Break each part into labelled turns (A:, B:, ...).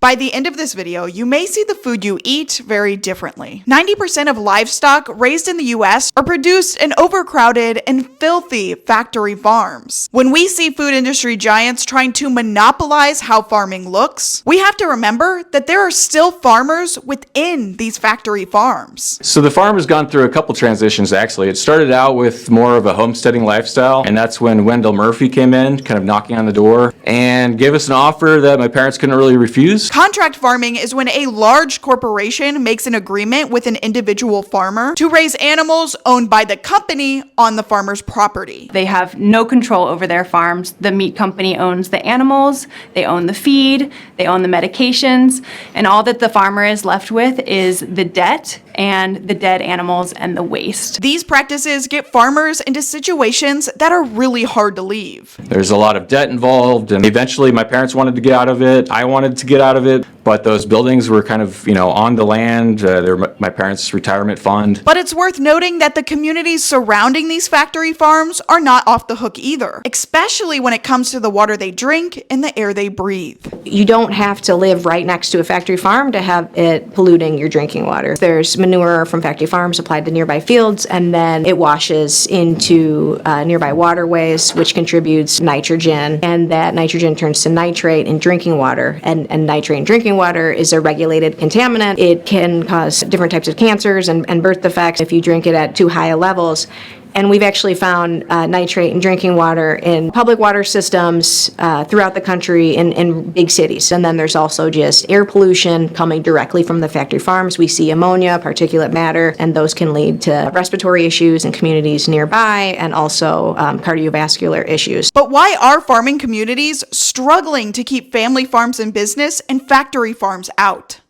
A: By the end of this video, you may see the food you eat very differently. 90% of livestock raised in the US are produced in overcrowded and filthy factory farms. When we see food industry giants trying to monopolize how farming looks, we have to remember that there are still farmers within these factory farms.
B: So the farm has gone through a couple transitions actually. It started out with more of a homesteading lifestyle, and that's when Wendell Murphy came in, kind of knocking on the door, and gave us an offer that my parents couldn't really refuse.
A: Contract farming is when a large corporation makes an agreement with an individual farmer to raise animals owned by the company on the farmer's property.
C: They have no control over their farms. The meat company owns the animals, they own the feed, they own the medications, and all that the farmer is left with is the debt and the dead animals and the waste.
A: These practices get farmers into situations that are really hard to leave.
B: There's a lot of debt involved, and eventually my parents wanted to get out of it. I wanted to get out of it, but those buildings were kind of, on the land. They're my parents' retirement fund.
A: But it's worth noting that the communities surrounding these factory farms are not off the hook either, especially when it comes to the water they drink and the air they breathe.
D: You don't have to live right next to a factory farm to have it polluting your drinking water. There's manure from factory farms applied to nearby fields, and then it washes into nearby waterways, which contributes nitrogen, and that nitrogen turns to nitrate in drinking water, and nitrate in drinking water is a regulated contaminant. It can cause different types of cancers and birth defects if you drink it at too high levels. And we've actually found nitrate in drinking water in public water systems throughout the country in big cities. And then there's also just air pollution coming directly from the factory farms. We see ammonia, particulate matter, and those can lead to respiratory issues in communities nearby and also cardiovascular issues.
A: But why are farming communities struggling to keep family farms in business and factory farms out?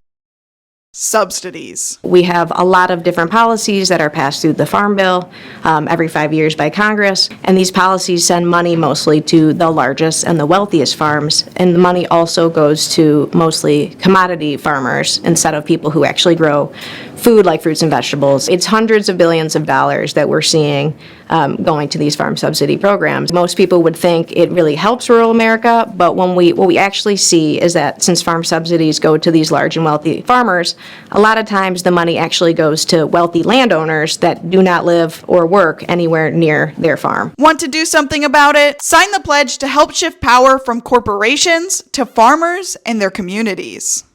A: Subsidies.
D: We have a lot of different policies that are passed through the Farm Bill every 5 years by Congress, and these policies send money mostly to the largest and the wealthiest farms, and the money also goes to mostly commodity farmers instead of people who actually grow food like fruits and vegetables. It's hundreds of billions of dollars that we're seeing going to these farm subsidy programs. Most people would think it really helps rural America, but what we actually see is that since farm subsidies go to these large and wealthy farmers, a lot of times the money actually goes to wealthy landowners that do not live or work anywhere near their farm.
A: Want to do something about it? Sign the pledge to help shift power from corporations to farmers and their communities.